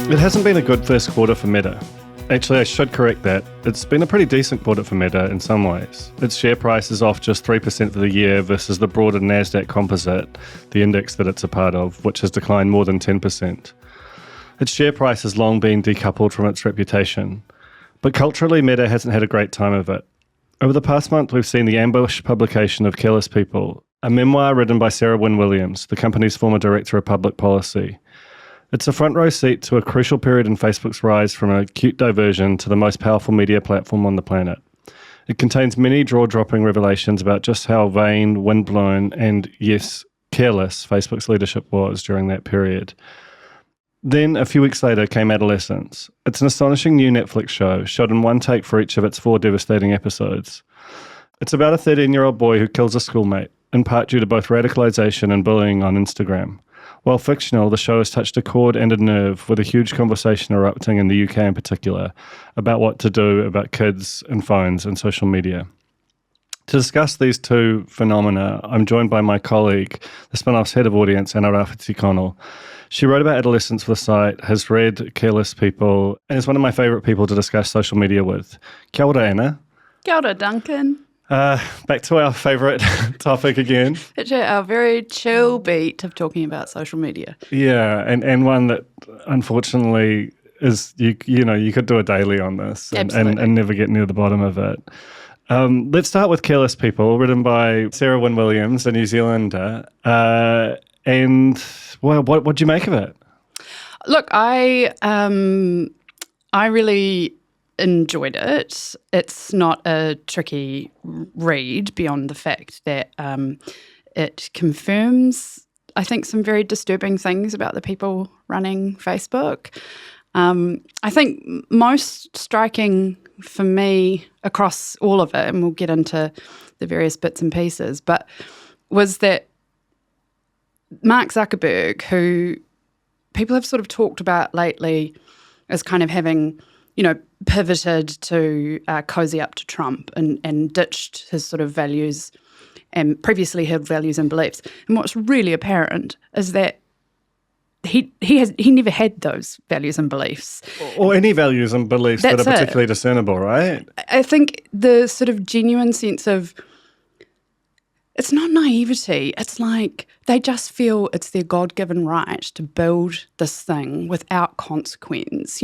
It hasn't been a good first quarter for Meta. Actually, I should correct that. It's been a pretty decent quarter for Meta in some ways. Its share price is off just 3% for the year versus the broader NASDAQ composite, the index that it's a part of, which has declined more than 10%. Its share price has long been decoupled from its reputation. But culturally, Meta hasn't had a great time of it. Over the past month, we've seen the ambush publication of Careless People, a memoir written by Sarah Wynne Williams, the company's former director of public policy. It's a front row seat to a crucial period in Facebook's rise from a cute diversion to the most powerful media platform on the planet. It contains many jaw-dropping revelations about just how vain, windblown, and, yes, careless Facebook's leadership was during that period. Then, a few weeks later, came Adolescence. It's an astonishing new Netflix show, shot in one take for each of its 4 devastating episodes. It's about a 13-year-old boy who kills a schoolmate, in part due to both radicalization and bullying on Instagram. While fictional, the show has touched a chord and a nerve, with a huge conversation erupting in the UK in particular about what to do about kids and phones and social media. To discuss these two phenomena, I'm joined by my colleague, the Spinoff's head of audience, Anna Rafferty-Connell. She wrote about adolescence for the site, has read Careless People, and is one of my favourite people to discuss social media with. Kia ora, Anna. Kia ora, Duncan. Back to our favourite topic again. Our very chill beat of talking about social media. Yeah, and one that unfortunately is, you could do a daily on this and never get near the bottom of it. Let's start with Careless People, written by Sarah Wynne Williams, a New Zealander. And well, what do you make of it? Look, I really enjoyed it. It's not a tricky read beyond the fact that it confirms, I think, some very disturbing things about the people running Facebook. I think most striking for me across all of it, and we'll get into the various bits and pieces, but was that Mark Zuckerberg, who people have sort of talked about lately as kind of having, pivoted to cozy up to Trump and ditched his sort of values and previously held values and beliefs. And what's really apparent is that he never had those values and beliefs. Or any values and beliefs that are particularly discernible, right? I think the sort of genuine sense of, it's not naivety. It's like they just feel it's their God-given right to build this thing without consequence.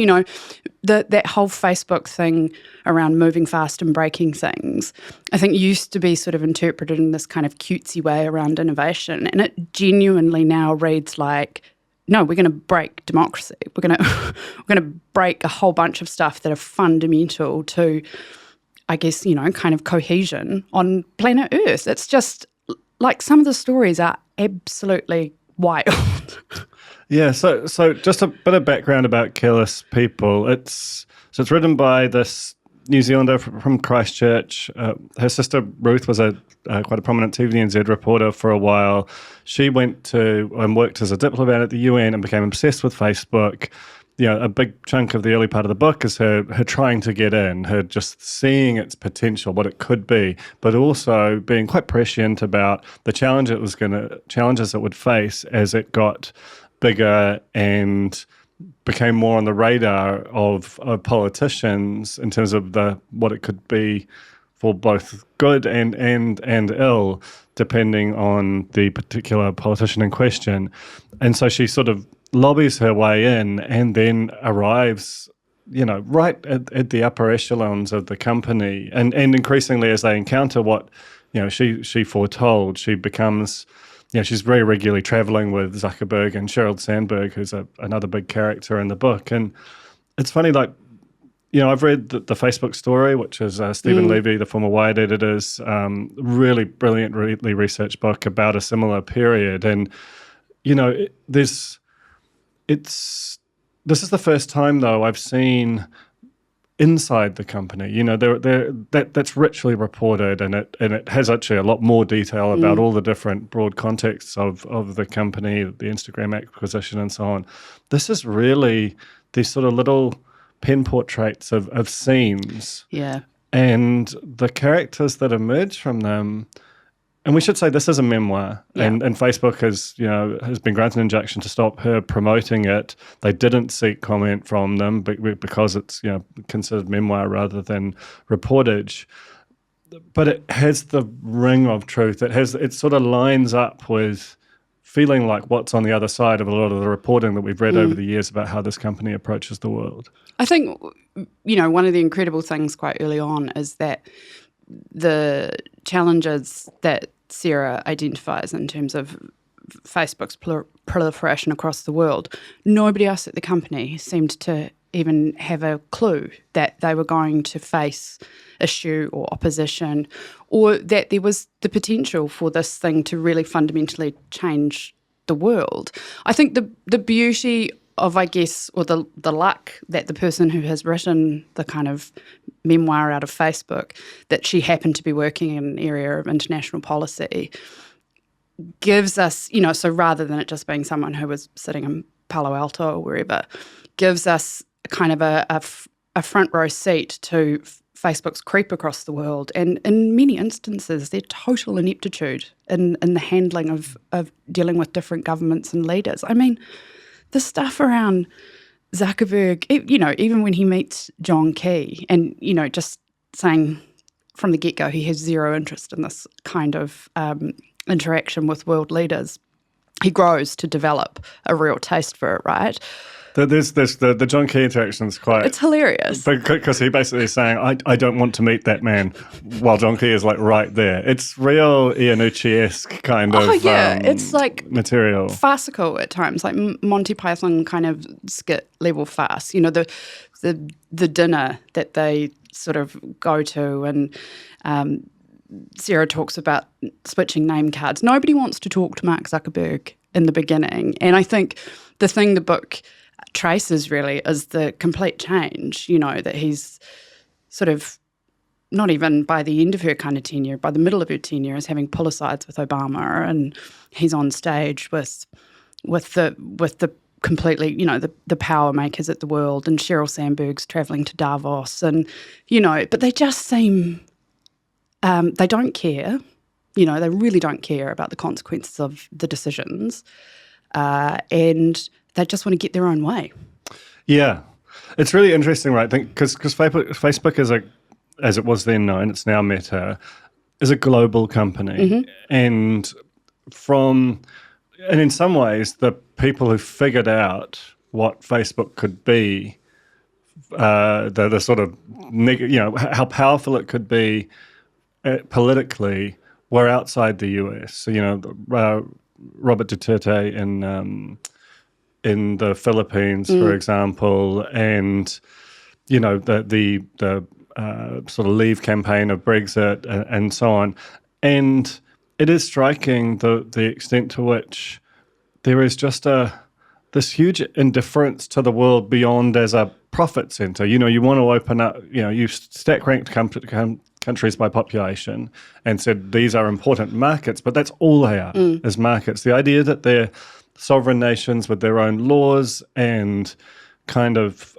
That whole Facebook thing around moving fast and breaking things, I think used to be sort of interpreted in this kind of cutesy way around innovation. And it genuinely now reads like, no, we're going to break democracy. We're going to break a whole bunch of stuff that are fundamental to, I guess, kind of cohesion on planet Earth. It's just like some of the stories are absolutely wild. Yeah, so just a bit of background about Careless People. It's written by this New Zealander from Christchurch. Her sister Ruth was quite a prominent TVNZ reporter for a while. She went to and worked as a diplomat at the UN and became obsessed with Facebook. A big chunk of the early part of the book is her trying to get in, her just seeing its potential, what it could be, but also being quite prescient about the challenges it would face as it got bigger and became more on the radar of politicians in terms of what it could be for both good and ill, depending on the particular politician in question. And so she sort of lobbies her way in and then arrives, right at the upper echelons of the company. And increasingly as they encounter what, she foretold, she becomes, she's very regularly traveling with Zuckerberg and Sheryl Sandberg, who's another big character in the book. And it's funny, I've read the Facebook Story, which is Stephen Levy, the former Wired editor's really brilliantly researched book about a similar period. And, this is the first time, though, I've seen inside the company. That's richly reported, and it has actually a lot more detail about all the different broad contexts of the company, the Instagram acquisition, and so on. This is really these sort of little pen portraits of scenes. Yeah. And the characters that emerge from them And we should say this is a memoir, Yeah. and Facebook has been granted an injunction to stop her promoting it. They didn't seek comment from them because it's considered memoir rather than reportage. But it has the ring of truth. It sort of lines up with feeling like what's on the other side of a lot of the reporting that we've read over the years about how this company approaches the world. I think, one of the incredible things quite early on is that the challenges that Sarah identifies in terms of Facebook's proliferation across the world, nobody else at the company seemed to even have a clue that they were going to face issue or opposition, or that there was the potential for this thing to really fundamentally change the world. I think the beauty of, I guess, or the luck that the person who has written the kind of memoir out of Facebook, that she happened to be working in an area of international policy, gives us, so rather than it just being someone who was sitting in Palo Alto or wherever, gives us kind of a front row seat to Facebook's creep across the world, and in many instances their total ineptitude in the handling of dealing with different governments and leaders. I mean, the stuff around Zuckerberg, even when he meets John Key and, just saying from the get-go he has zero interest in this kind of interaction with world leaders, he grows to develop a real taste for it, right? The John Key interaction is quite... It's hilarious. Because he basically is saying, I don't want to meet that man, while John Key is like right there. It's real Iannucci-esque kind of it's like material. Farcical at times, like Monty Python kind of skit level farce. The dinner that they sort of go to, and Sarah talks about switching name cards. Nobody wants to talk to Mark Zuckerberg in the beginning. And I think the thing the book traces really is the complete change, that he's sort of, not even by the end of her kind of tenure, by the middle of her tenure, is having pull-asides with Obama, and he's on stage with the completely, the power makers at the world, and Sheryl Sandberg's travelling to Davos, and, but they just seem, they don't care, they really don't care about the consequences of the decisions, and they just want to get their own way. Yeah. It's really interesting, right? Because Facebook is as it was then known, it's now Meta, is a global company. And in some ways, the people who figured out what Facebook could be, the sort of, how powerful it could be politically, were outside the US. So, Robert Duterte in the Philippines, for example, and the sort of Leave campaign of Brexit and so on. And it is striking the extent to which there is just this huge indifference to the world beyond as a profit center. You want to open up, you stack ranked countries by population and said these are important markets, but that's all they are, as markets. The idea that they're sovereign nations with their own laws and kind of,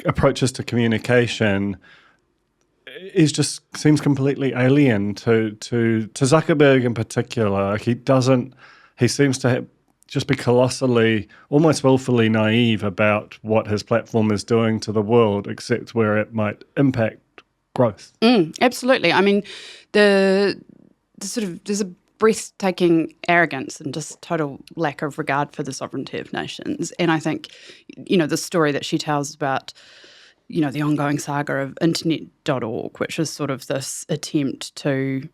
approaches to communication seems completely alien to Zuckerberg in particular. He seems to just be colossally, almost willfully naive about what his platform is doing to the world, except where it might impact growth. Absolutely. I mean, there's a breathtaking arrogance and just total lack of regard for the sovereignty of nations. And I think, the story that she tells about, the ongoing saga of internet.org, which is sort of this attempt to,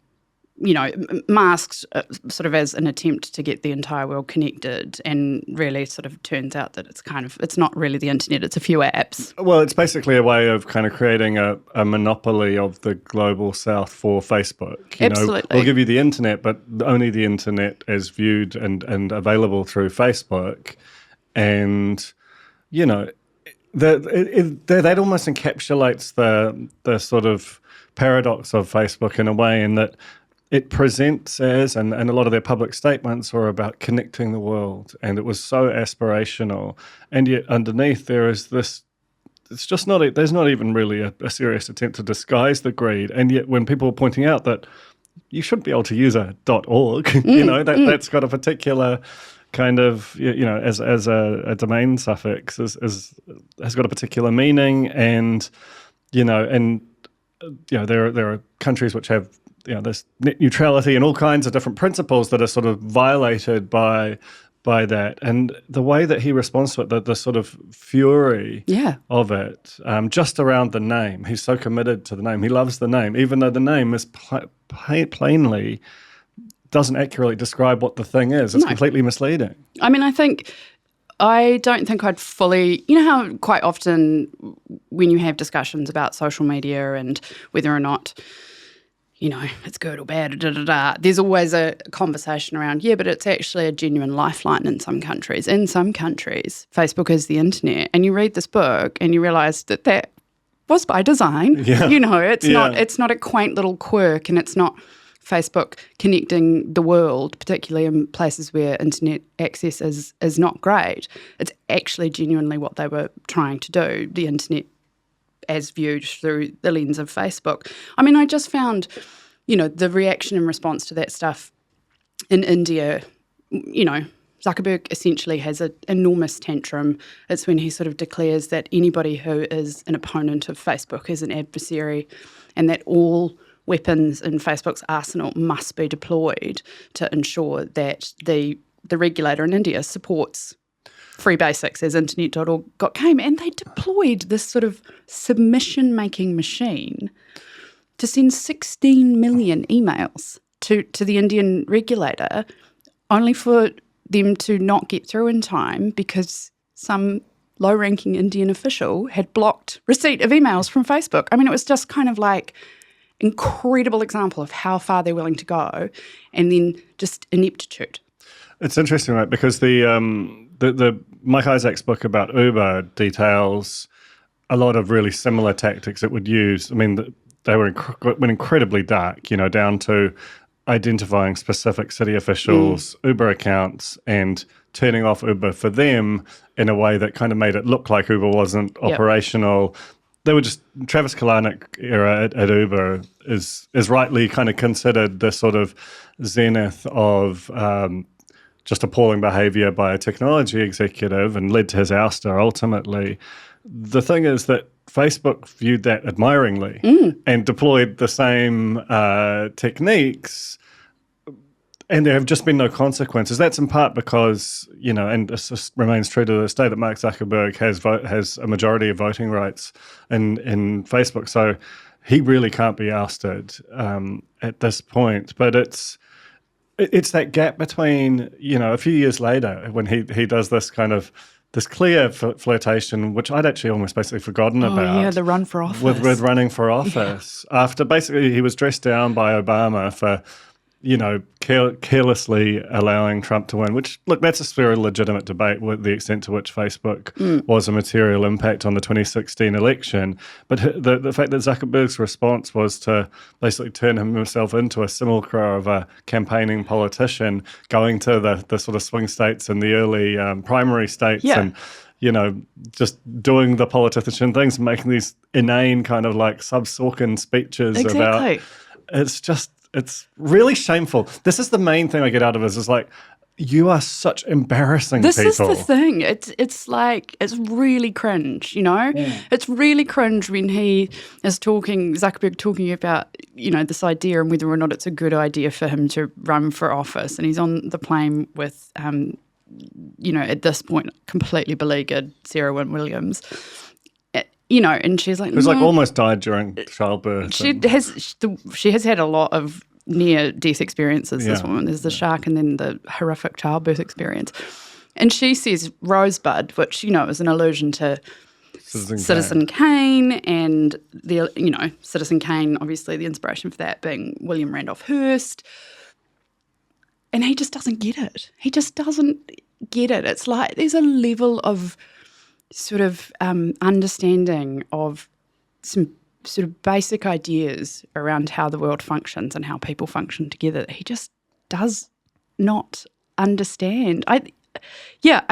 masked sort of as an attempt to get the entire world connected, and really sort of turns out that it's not really the internet, it's a few apps. Well, it's basically a way of kind of creating a monopoly of the global south for Facebook. Absolutely. We'll give you the internet, but only the internet is viewed and available through Facebook. And, that almost encapsulates the sort of paradox of Facebook in a way, in that it presents as, and a lot of their public statements were about connecting the world, and it was so aspirational, and yet underneath there is this, there's not even really a serious attempt to disguise the greed, and yet when people were pointing out that you should be able to use a .org. That's got a particular kind of, as a domain suffix has got a particular meaning, and there are countries which have this net neutrality and all kinds of different principles that are sort of violated by that. And the way that he responds to it, the sort of fury of it, just around the name. He's so committed to the name. He loves the name, even though the name is plainly doesn't accurately describe what the thing is. It's completely misleading. I mean, I don't think I'd fully, how quite often when you have discussions about social media and whether or not, it's good or bad, there's always a conversation around, but it's actually a genuine lifeline in some countries. In some countries, Facebook is the internet. And you read this book and you realise that was by design. Yeah. It's not a quaint little quirk, and it's not Facebook connecting the world, particularly in places where internet access is not great. It's actually genuinely what they were trying to do, the internet as viewed through the lens of Facebook. I mean, I just found, the reaction in response to that stuff in India, Zuckerberg essentially has an enormous tantrum. It's when he sort of declares that anybody who is an opponent of Facebook is an adversary, and that all weapons in Facebook's arsenal must be deployed to ensure that the regulator in India supports free basics, as internet.org came, and they deployed this sort of submission-making machine to send 16 million emails to the Indian regulator, only for them to not get through in time because some low-ranking Indian official had blocked receipt of emails from Facebook. I mean, it was just kind of like incredible example of how far they're willing to go, and then just ineptitude. It's interesting, right? Because the Mike Isaac's book about Uber details a lot of really similar tactics it would use. I mean, they went incredibly dark, down to identifying specific city officials, Uber accounts, and turning off Uber for them in a way that kind of made it look like Uber wasn't operational. They were just, Travis Kalanick era at Uber is rightly kind of considered the sort of zenith of just appalling behavior by a technology executive, and led to his ouster ultimately. The thing is that Facebook viewed that admiringly and deployed the same techniques, and there have just been no consequences. That's in part because, and this remains true to this day, that Mark Zuckerberg has a majority of voting rights in Facebook, so he really can't be ousted at this point. But it's that gap between, a few years later when he does this kind of this clear flirtation, which I'd actually almost basically forgotten about. Oh, yeah, the run for office. With running for office. Yeah. After basically he was dressed down by Obama for, carelessly allowing Trump to win, which, look, that's a very legitimate debate with the extent to which Facebook was a material impact on the 2016 election. But the fact that Zuckerberg's response was to basically turn himself into a simulacra of a campaigning politician, going to the sort of swing states and the early primary states and, just doing the politician things, making these inane kind of like sub-Sorkin speeches about... It's really shameful. This is the main thing I get out of it, is like, you are such embarrassing people. This is the thing. It's like, it's really cringe, Yeah. It's really cringe when he is Zuckerberg talking about, this idea and whether or not it's a good idea for him to run for office. And he's on the plane with, at this point, completely beleaguered Sarah Wynne Williams. And she's like, who's like almost died during childbirth. She has had a lot of near-death experiences, this woman. There's the shark and then the horrific childbirth experience. And she says Rosebud, which, is an allusion to Citizen Kane, and Citizen Kane, obviously the inspiration for that being William Randolph Hearst. And he just doesn't get it. He just doesn't get it. It's like there's a level of sort of understanding of some sort of basic ideas around how the world functions and how people function together that he just does not understand. I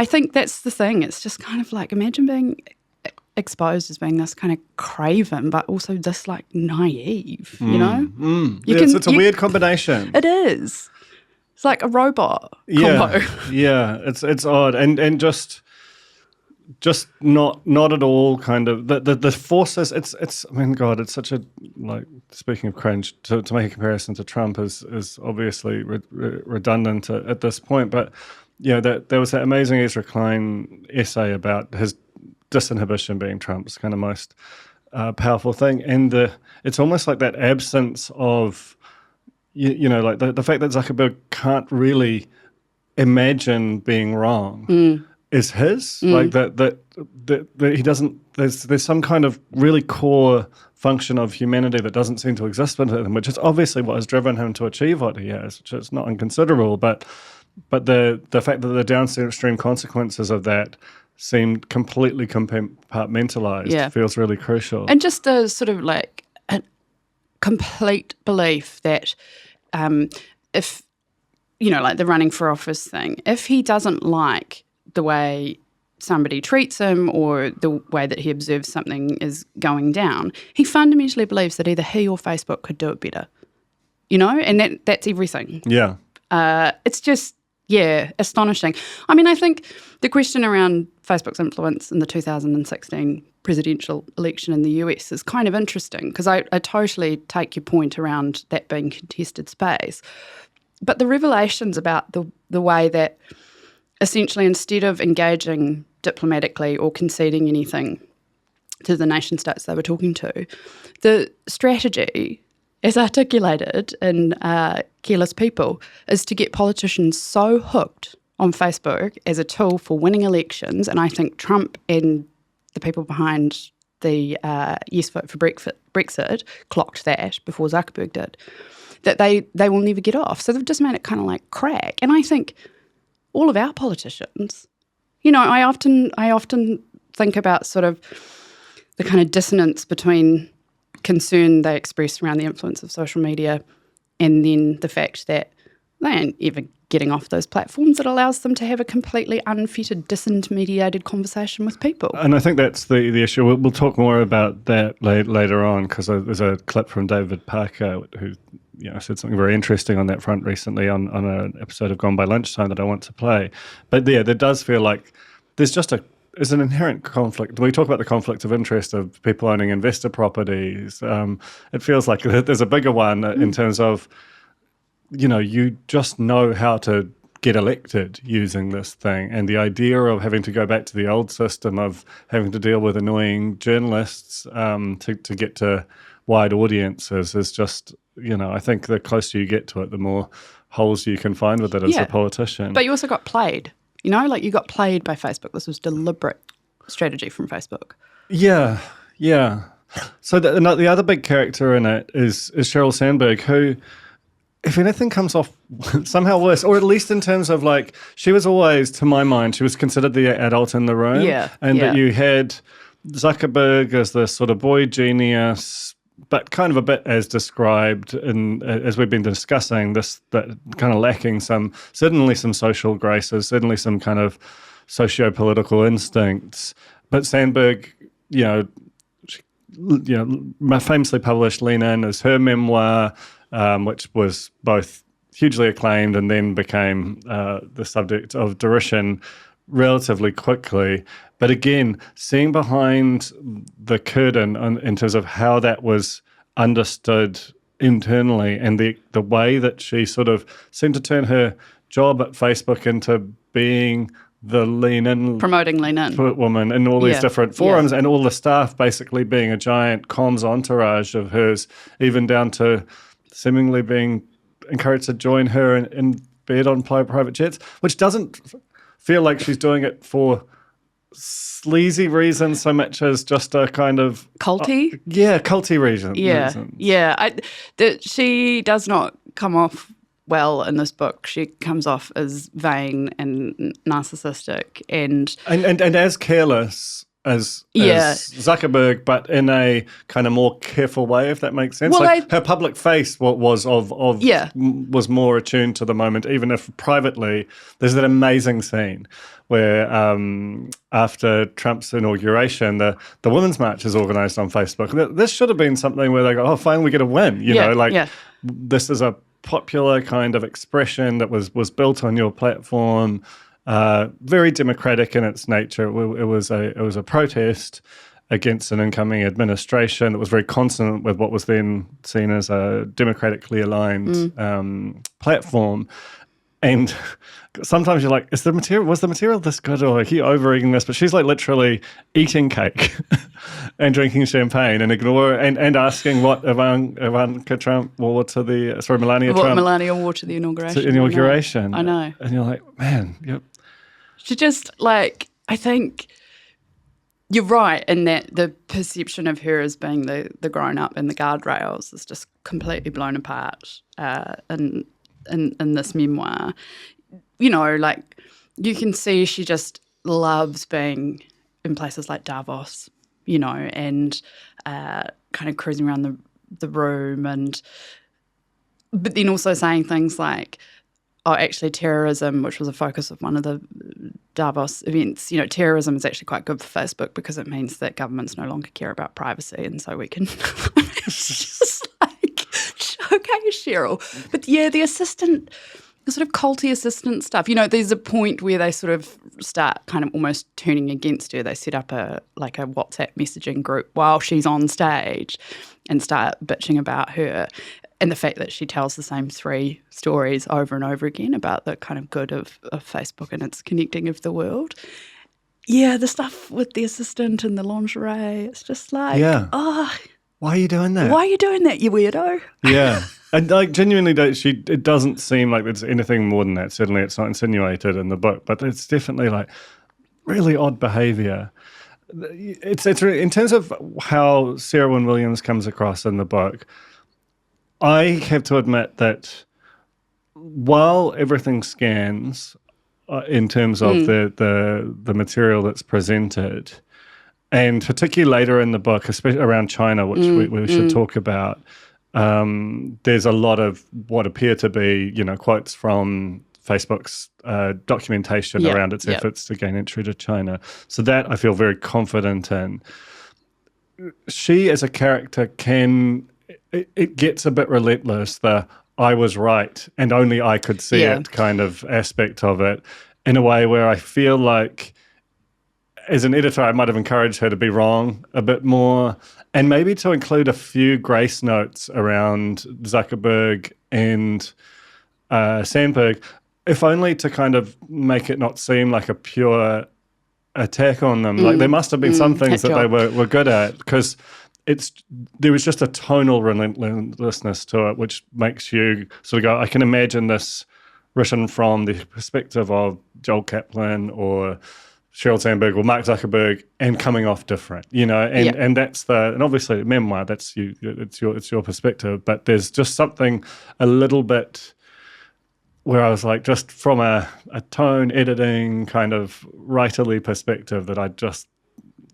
think that's the thing. It's just kind of like, imagine being exposed as being this kind of craven, but also this like naive, you know? It's a weird combination. It is. It's like a robot combo. Yeah, it's odd and just not at all kind of the forces. It's I mean, God, it's such a, like, speaking of cringe, to make a comparison to Trump is obviously redundant at this point. But there was that amazing Ezra Klein essay about his disinhibition being Trump's kind of most powerful thing, and it's almost like that absence of like the fact that Zuckerberg can't really imagine being wrong is his, like that he doesn't. There's some kind of really core function of humanity that doesn't seem to exist within him, which is obviously what has driven him to achieve what he has, which is not inconsiderable. But the fact that the downstream consequences of that seemed completely compartmentalized feels really crucial. And just a sort of like a complete belief that if, like the running for office thing, if he doesn't like the way somebody treats him or the way that he observes something is going down, he fundamentally believes that either he or Facebook could do it better, and that's everything. Yeah. It's just, astonishing. I mean, I think the question around Facebook's influence in the 2016 presidential election in the US is kind of interesting, because I totally take your point around that being contested space. But the revelations about the way that essentially, instead of engaging diplomatically or conceding anything to the nation states they were talking to, the strategy, as articulated in Careless People, is to get politicians so hooked on Facebook as a tool for winning elections, and I think Trump and the people behind the Yes Vote for Brexit clocked that before Zuckerberg did, that they will never get off. So they've just made it kind of like crack. And I think all of our politicians, I often think about sort of the kind of dissonance between concern they express around the influence of social media and then the fact that they aren't ever getting off those platforms that allows them to have a completely unfettered, disintermediated conversation with people. And I think that's the issue. We'll talk more about that later on, because there's a clip from David Parker who said something very interesting on that front recently on an episode of Gone by Lunchtime that I want to play. But there does feel like there's an inherent conflict. We talk about the conflict of interest of people owning investor properties. It feels like there's a bigger one in terms of, you just know how to get elected using this thing. And the idea of having to go back to the old system of having to deal with annoying journalists to get to wide audiences is just, I think the closer you get to it, the more holes you can find with it as a politician. But you also got played, like you got played by Facebook. This was deliberate strategy from Facebook. Yeah. So the other big character in it is Sheryl Sandberg, who, if anything, comes off somehow worse, or at least in terms of, like, she was always, to my mind, she was considered the adult in the room. That you had Zuckerberg as the sort of boy genius, but kind of a bit as described, and as we've been discussing, that kind of lacking certainly some social graces, certainly some kind of socio-political instincts. But Sandberg, famously published Lean In as her memoir, which was both hugely acclaimed and then became the subject of derision relatively quickly. But again, seeing behind the curtain in terms of how that was understood internally, and the way that she sort of seemed to turn her job at Facebook into being the Lean In, promoting Lean In woman in all these different forums, and all the staff basically being a giant comms entourage of hers, even down to seemingly being encouraged to join her in bed on private jets, which doesn't feel like she's doing it for sleazy reasons so much as just a kind of culty culty reasons. She does not come off well in this book. She comes off as vain and narcissistic, and as Careless as Yeah. Zuckerberg, but in a kind of more careful way, if that makes sense. Well, like her public face was Yeah. was more attuned to the moment, even if privately. There's that amazing scene where after Trump's inauguration, the Women's March is organised on Facebook. This should have been something where they go, oh, finally we get a win. You know, like this is a popular kind of expression that was built on your platform. Very democratic in its nature. It was a protest against an incoming administration that was very consonant with what was then seen as a democratically aligned platform. And sometimes you're like, was the material this good, or are he over-eating this? But she's like literally eating cake and drinking champagne and and asking what Ivanka Trump wore to Melania Trump. What Melania wore to the inauguration. I know. And you're like, man, yep. She just, like, I think you're right in that the perception of her as being the grown-up in the guardrails is just completely blown apart in this memoir. You know, like, you can see she just loves being in places like Davos, you know, and kind of cruising around the room, but then also saying things like, oh, actually terrorism, which was a focus of one of the Davos events, you know, terrorism is actually quite good for Facebook because it means that governments no longer care about privacy, and so we can just like, okay, Cheryl. But yeah, the sort of culty assistant stuff, you know, there's a point where they sort of start kind of almost turning against her. They set up a WhatsApp messaging group while she's on stage and start bitching about her. And the fact that she tells the same 3 stories over and over again about the kind of good of Facebook and its connecting of the world. Yeah, the stuff with the assistant and the lingerie, it's just like, oh. Why are you doing that? Why are you doing that, you weirdo? Yeah. And like genuinely, it doesn't seem like there's anything more than that. Certainly it's not insinuated in the book, but it's definitely like really odd behaviour. It's in terms of how Sarah Wynne Williams comes across in the book, I have to admit that while everything scans in terms of the material that's presented, and particularly later in the book, especially around China, which we should talk about, there's a lot of what appear to be, you know, quotes from Facebook's documentation around its efforts to gain entry to China. So that I feel very confident in. She as a character it gets a bit relentless, the I was right and only I could see it kind of aspect of it, in a way where I feel like as an editor I might have encouraged her to be wrong a bit more, and maybe to include a few grace notes around Zuckerberg and Sandberg, if only to kind of make it not seem like a pure attack on them. Like there must have been some things that they were good at, because there was just a tonal relentlessness to it, which makes you sort of go, I can imagine this written from the perspective of Joel Kaplan or Sheryl Sandberg or Mark Zuckerberg, and coming off different, you know, and that's and obviously memoir, that's it's your perspective, but there's just something a little bit where I was like, just from a tone editing kind of writerly perspective, that I just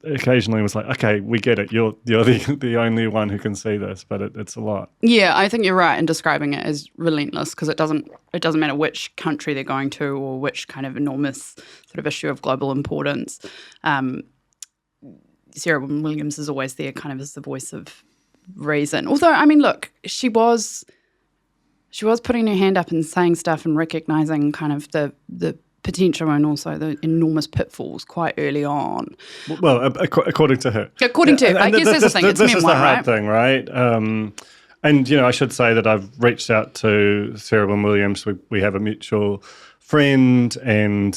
occasionally was like, okay, we get it. You're the only one who can see this, but it's a lot. Yeah, I think you're right in describing it as relentless, because it doesn't matter which country they're going to or which kind of enormous sort of issue of global importance. Sarah Wynne Williams is always there, kind of as the voice of reason. Although, I mean, look, she was putting her hand up and saying stuff and recognizing kind of the potential and also the enormous pitfalls quite early on. Well, according to her. According to her. I guess that's the thing. It's this memoir, is the hard thing, right? And, you know, I should say that I've reached out to Sarah Wynne Williams. We have a mutual friend, and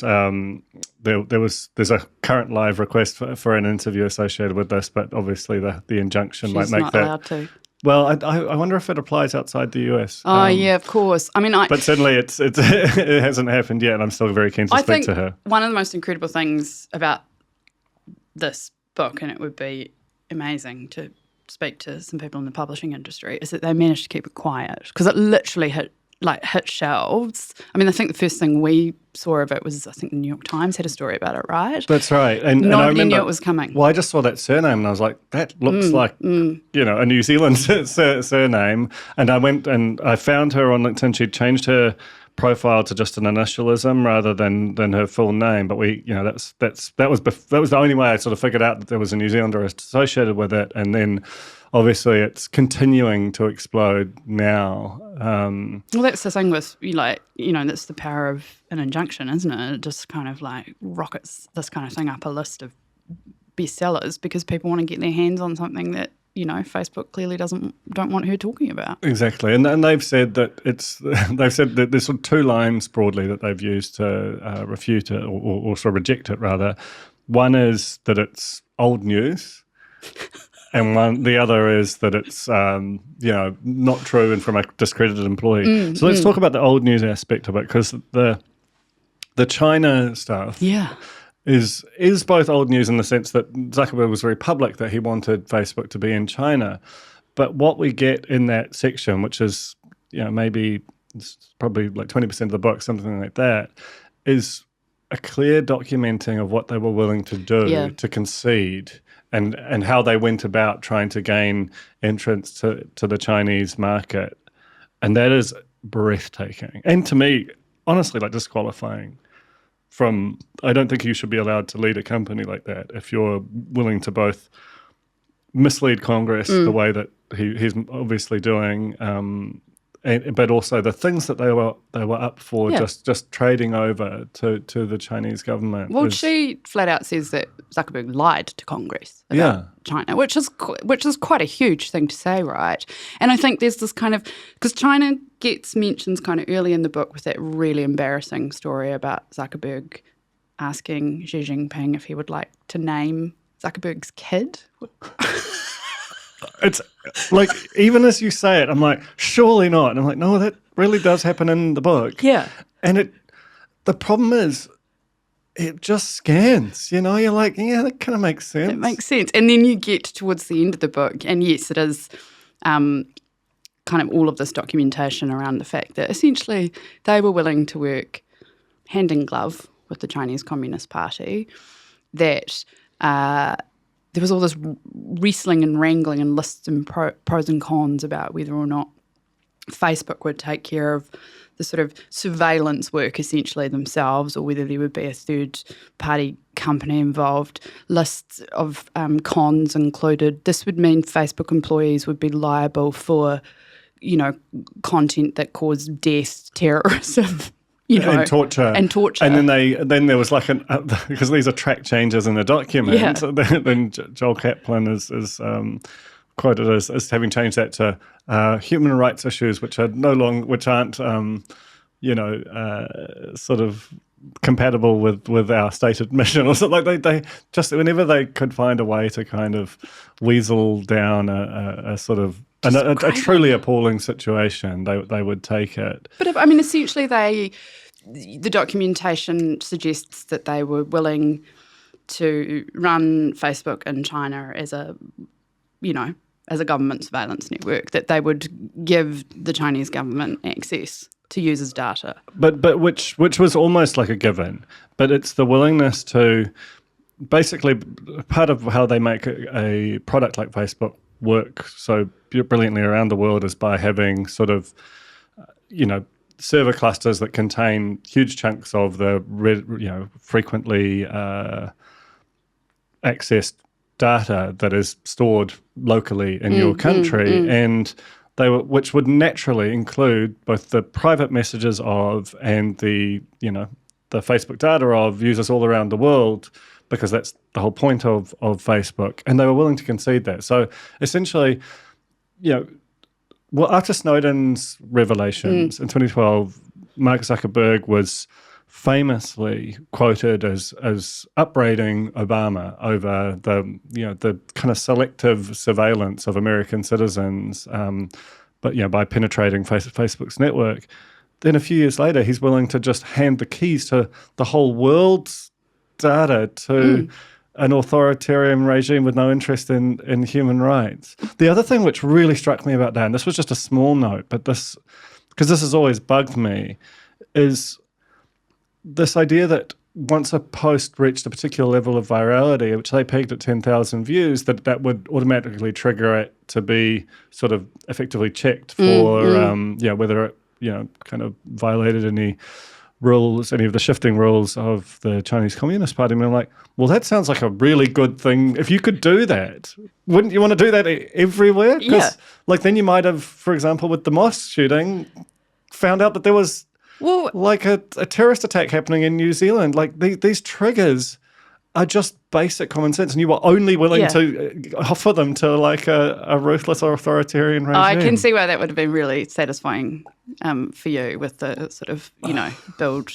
there's a current live request for an interview associated with this, but obviously the injunction might make that. She's not allowed to. Well, I wonder if it applies outside the US. Oh, yeah, of course. I mean, but certainly it hasn't happened yet, and I'm still very keen to speak to her. One of the most incredible things about this book, and it would be amazing to speak to some people in the publishing industry, is that they managed to keep it quiet, because it literally hit shelves. I mean, I think the first thing we saw of it was, I think the New York Times had a story about it, right? That's right. And I Nobody remember, knew it was coming. Well, I just saw that surname and I was like, that looks like, a New Zealand surname. And I went and I found her on LinkedIn. She'd changed her profile to just an initialism rather than her full name. But that was the only way I sort of figured out that there was a New Zealander associated with it. And then obviously it's continuing to explode now. Well, that's the thing with, that's the power of an injunction, isn't it? It just kind of like rockets this kind of thing up a list of bestsellers because people want to get their hands on something that, Facebook clearly don't want her talking about. Exactly. And they've said that there's sort of two lines broadly that they've used to refute it or sort of reject it rather. One is that it's old news. And the other is that it's, not true and from a discredited employee. So let's talk about the old news aspect of it, because the China stuff is both old news in the sense that Zuckerberg was very public that he wanted Facebook to be in China. But what we get in that section, which is, maybe it's probably like 20% of the book, something like that, is a clear documenting of what they were willing to do to concede and how they went about trying to gain entrance to the Chinese market. And that is breathtaking. And to me, honestly, like disqualifying from, I don't think you should be allowed to lead a company like that if you're willing to both mislead Congress the way that he's obviously doing, but also the things that they were up for, just trading over to the Chinese government. Well, she flat out says that Zuckerberg lied to Congress about China, which is quite a huge thing to say, right? And I think there's this kind of, because China gets mentions kind of early in the book with that really embarrassing story about Zuckerberg asking Xi Jinping if he would like to name Zuckerberg's kid. It's like, even as you say it, I'm like, surely not. And I'm like, no, that really does happen in the book. Yeah. And the problem is, it just scans, you're like, yeah, that kind of makes sense. It makes sense. And then you get towards the end of the book, and yes, it is kind of all of this documentation around the fact that essentially they were willing to work hand in glove with the Chinese Communist Party, that there was all this wrestling and wrangling and lists and pros and cons about whether or not Facebook would take care of the sort of surveillance work essentially themselves, or whether there would be a third-party company involved. Lists of cons included. This would mean Facebook employees would be liable for, content that caused death, terrorism, and torture. And then there was like because these are track changes in the document. Yeah. Then Joel Kaplan is quoted as having changed that to human rights issues, which aren't sort of compatible with our stated mission, or something. Like they just, whenever they could find a way to kind of weasel down a sort of a truly appalling situation, they would take it. But I mean, essentially, the documentation suggests that they were willing to run Facebook in China as a government surveillance network, that they would give the Chinese government access to users' data. But which was almost like a given. But it's the willingness to, basically, part of how they make a product like Facebook work so brilliantly around the world is by having sort of, server clusters that contain huge chunks of the frequently accessed data that is stored locally in your country, and which would naturally include both the private messages of and the Facebook data of users all around the world, because that's the whole point of Facebook, and they were willing to concede that. So essentially, after Snowden's revelations in 2012, Mark Zuckerberg was famously quoted as upbraiding Obama over the kind of selective surveillance of American citizens, but by penetrating Facebook's network. Then a few years later, he's willing to just hand the keys to the whole world's data to an authoritarian regime with no interest in human rights. The other thing which really struck me about that, and this was just a small note, but because this has always bugged me, is this idea that once a post reached a particular level of virality, which they peaked at 10,000 views, that would automatically trigger it to be sort of effectively checked for whether it kind of violated any rules, any of the shifting rules of the Chinese Communist Party. And I'm like, well, that sounds like a really good thing. If you could do that, wouldn't you want to do that everywhere? Yeah. Like then you might have, for example, with the mosque shooting, found out that there was a terrorist attack happening in New Zealand. Like these triggers are just basic common sense, and you were only willing to offer them to like a ruthless or authoritarian regime. I can see why that would have been really satisfying for you with the sort of, build.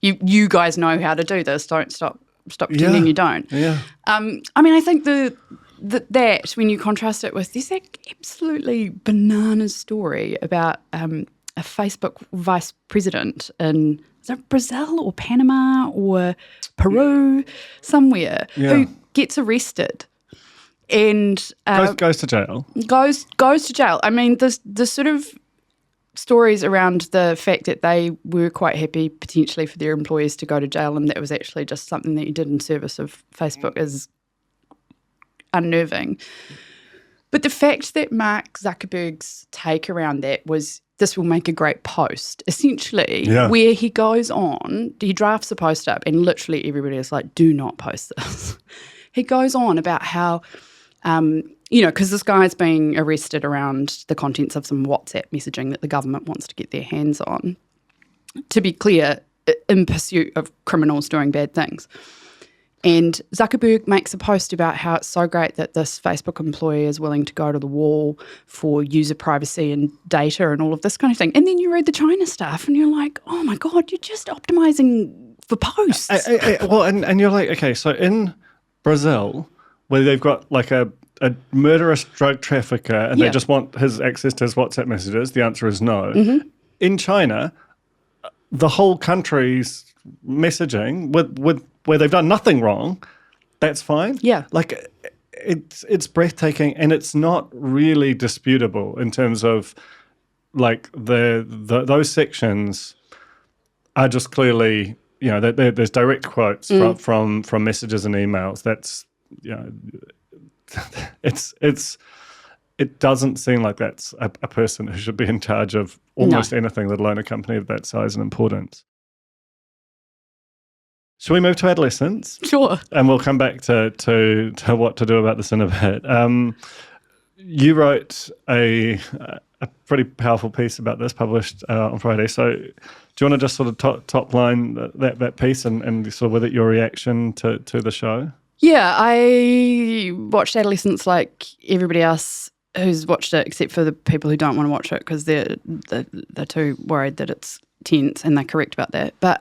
You guys know how to do this. Don't stop pretending you don't. Yeah. I think that when you contrast it with this absolutely bananas story about a Facebook vice president in, is it Brazil or Panama or Peru, somewhere, who gets arrested and goes to jail. Goes to jail. I mean, the sort of stories around the fact that they were quite happy potentially for their employees to go to jail, and that was actually just something that you did in service of Facebook, is unnerving. But the fact that Mark Zuckerberg's take around that was, this will make a great post, essentially, where he goes on, he drafts a post up and literally everybody is like, do not post this. He goes on about how, because this guy's being arrested around the contents of some WhatsApp messaging that the government wants to get their hands on, to be clear, in pursuit of criminals doing bad things. And Zuckerberg makes a post about how it's so great that this Facebook employee is willing to go to the wall for user privacy and data and all of this kind of thing. And then you read the China stuff and you're like, oh my God, you're just optimizing for posts. And you're like, okay, so in Brazil, where they've got like a murderous drug trafficker and they just want his access to his WhatsApp messages, the answer is no. Mm-hmm. In China, the whole country's messaging with where they've done nothing wrong, that's fine. Yeah. Like it's breathtaking, and it's not really disputable in terms of like those sections are just clearly, there's direct quotes from messages and emails. That's, it doesn't seem like that's a person who should be in charge of almost anything, let alone a company of that size and importance. Shall we move to Adolescence? Sure. And we'll come back to what to do about this in a bit. You wrote a pretty powerful piece about this, published on Friday. So do you want to just sort of top line that piece and sort of with it your reaction to the show? Yeah, I watched Adolescence like everybody else who's watched it, except for the people who don't want to watch it because they're too worried that it's tense, and they're correct about that. But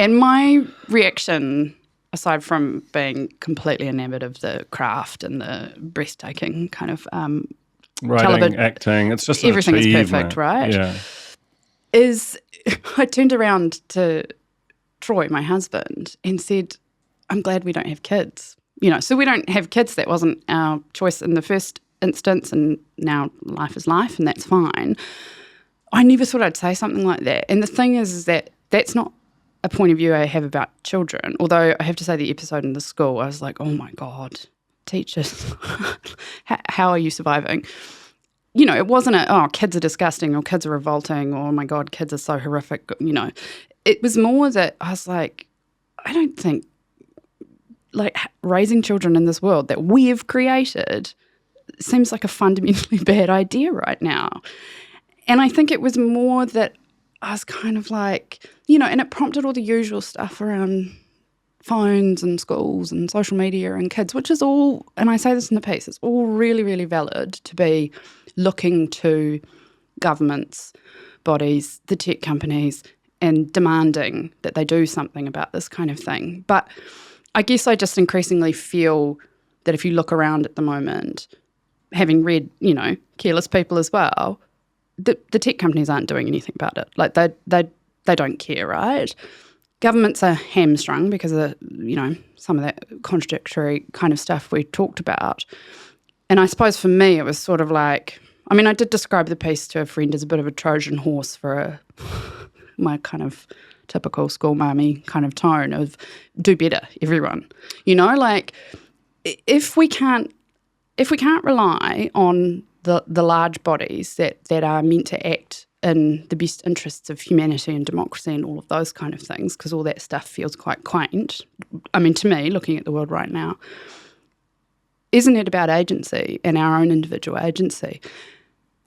and my reaction, aside from being completely enamoured of the craft and the breathtaking kind of writing, acting, it's just everything is perfect, right? Yeah. Is I turned around to Troy, my husband, and said, I'm glad we don't have kids. So we don't have kids. That wasn't our choice in the first instance, and now life is life, and that's fine. I never thought I'd say something like that. And the thing is that that's not a point of view I have about children. Although I have to say the episode in the school, I was like, oh my God, teachers, how are you surviving? It wasn't kids are disgusting or kids are revolting or, oh my God, kids are so horrific. It was more that I was like, I don't think like raising children in this world that we have created seems like a fundamentally bad idea right now. And I think it was more that I was kind of like, and it prompted all the usual stuff around phones and schools and social media and kids, which is all, and I say this in the piece, it's all really, really valid to be looking to governments, bodies, the tech companies, and demanding that they do something about this kind of thing. But I guess I just increasingly feel that if you look around at the moment, having read, Careless people as well, the tech companies aren't doing anything about it. Like they don't care, right? Governments are hamstrung because of some of that contradictory kind of stuff we talked about. And I suppose for me it was sort of like, I did describe the piece to a friend as a bit of a Trojan horse for my kind of typical school mommy kind of tone of do better, everyone. Like if we can't rely on the large bodies that are meant to act in the best interests of humanity and democracy and all of those kind of things, because all that stuff feels quite quaint. I mean, to me, looking at the world right now, isn't it about agency and our own individual agency?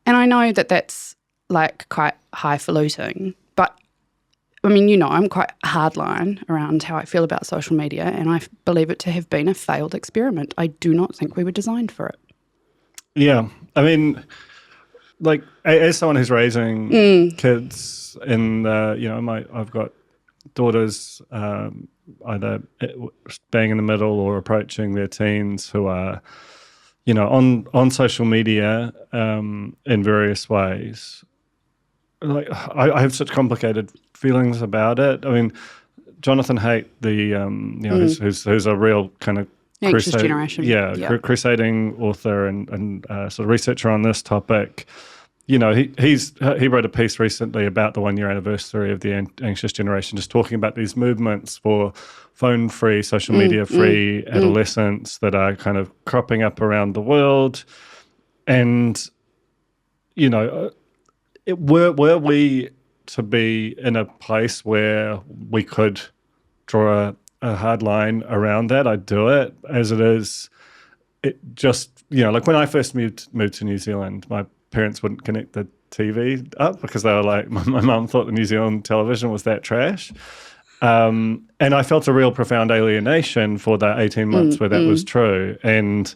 And I know that that's like quite highfalutin, but I mean, I'm quite hardline around how I feel about social media, and I believe it to have been a failed experiment. I do not think we were designed for it. Yeah. I mean, like, as someone who's raising kids in, I've got daughters either bang in the middle or approaching their teens who are, on social media in various ways. Like, I have such complicated feelings about it. I mean, Jonathan Haidt, who's a real kind of Anxious generation. Crusading author and sort of researcher on this topic. He wrote a piece recently about the 1-year anniversary of the anxious generation, just talking about these movements for phone-free, social media-free adolescence that are kind of cropping up around the world. And, were we to be in a place where we could draw a hard line around that, I'd do it. As it is, it just, like when I first moved to New Zealand, my parents wouldn't connect the TV up because they were like, my mum thought the New Zealand television was that trash. And I felt a real profound alienation for the 18 months where that was true. And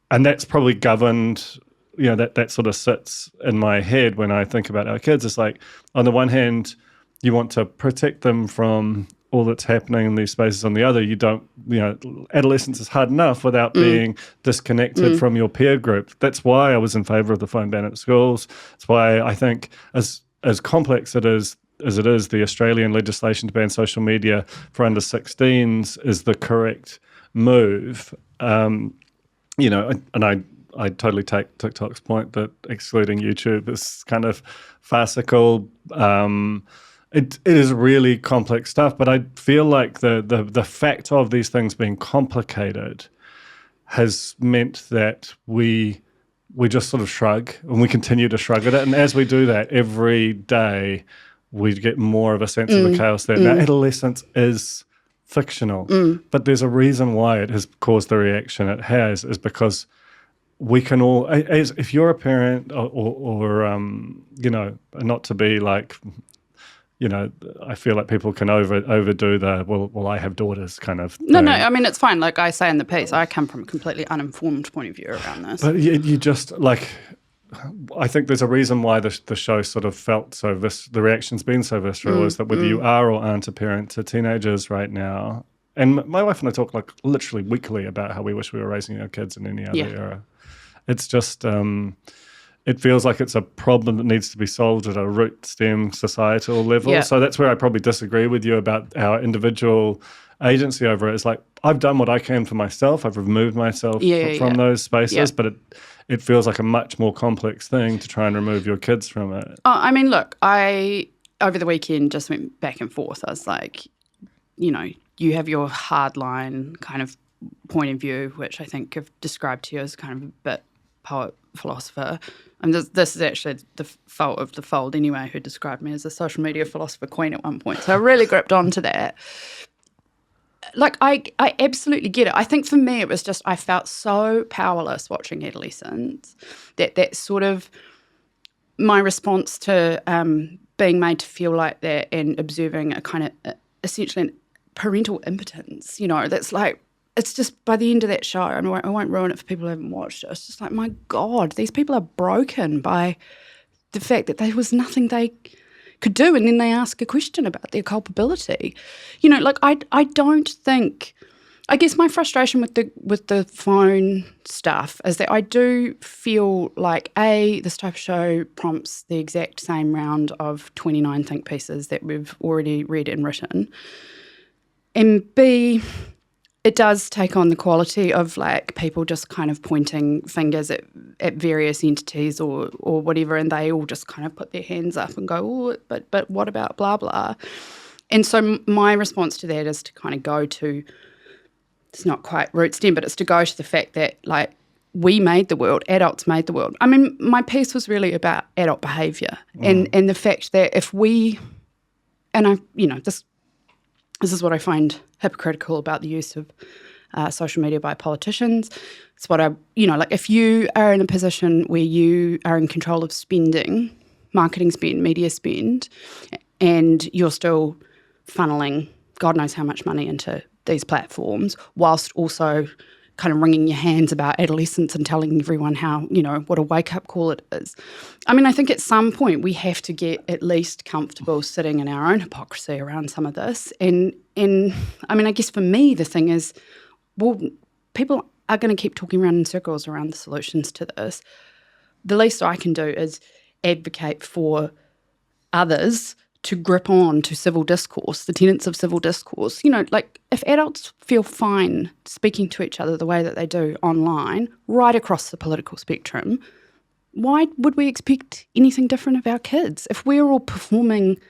that's probably governed, that sort of sits in my head when I think about our kids. It's like, on the one hand, you want to protect them from all that's happening in these spaces. On the other, you don't, adolescence is hard enough without being disconnected from your peer group. That's why I was in favour of the phone ban at schools. That's why I think as complex as it is, the Australian legislation to ban social media for under 16s is the correct move. And I totally take TikTok's point that excluding YouTube is kind of farcical. It is really complex stuff, but I feel like the fact of these things being complicated has meant that we just sort of shrug, and we continue to shrug at it. And as we do that every day, we get more of a sense of the chaos that now adolescence is fictional. But there's a reason why it has caused the reaction it has, is because we can all, as if you're a parent or not to be like, I feel like people can overdo the, well, I have daughters kind of thing. No, I mean, it's fine. Like I say in the piece, I come from a completely uninformed point of view around this. But you just, like, I think there's a reason why the show sort of felt so, the reaction's been so visceral, is that whether you are or aren't a parent to teenagers right now, and my wife and I talk like literally weekly about how we wish we were raising our kids in any other era. It's just... it feels like it's a problem that needs to be solved at a root stem societal level. Yeah. So that's where I probably disagree with you about our individual agency over it. It's like, I've done what I can for myself. I've removed myself from those spaces, but it feels like a much more complex thing to try and remove your kids from it. I mean, look, I, over the weekend, just went back and forth. I was like, you have your hardline kind of point of view, which I think I've described to you as kind of a bit poet, philosopher. And this is actually the fault of the Fold anyway, who described me as a social media philosopher queen at one point. So I really gripped onto that. Like, I absolutely get it. I think for me it was just I felt so powerless watching Adolescence that sort of my response to being made to feel like that and observing a kind of essentially an parental impotence, that's like, it's just by the end of that show, I won't ruin it for people who haven't watched it, it's just like, my God, these people are broken by the fact that there was nothing they could do, and then they ask a question about their culpability. Like I don't think, I guess my frustration with the phone stuff is that I do feel like, A, this type of show prompts the exact same round of 29 think pieces that we've already read and written, and B, it does take on the quality of like people just kind of pointing fingers at various entities or whatever, and they all just kind of put their hands up and go, oh, but what about blah blah? And so my response to that is to kind of go to, it's not quite root stem, but it's to go to the fact that like we made the world, adults made the world. I mean, my piece was really about adult behaviour and the fact that if we, and I, this is what I find hypocritical about the use of social media by politicians. It's what like if you are in a position where you are in control of spending, marketing spend, media spend, and you're still funneling God knows how much money into these platforms, whilst also kind of wringing your hands about adolescence and telling everyone how, what a wake-up call it is. I mean, I think at some point we have to get at least comfortable sitting in our own hypocrisy around some of this. And I mean, I guess for me, the thing is, well, people are going to keep talking around in circles around the solutions to this. The least I can do is advocate for others to grip on to civil discourse, the tenets of civil discourse. Like if adults feel fine speaking to each other the way that they do online, right across the political spectrum, why would we expect anything different of our kids? If we're all performing,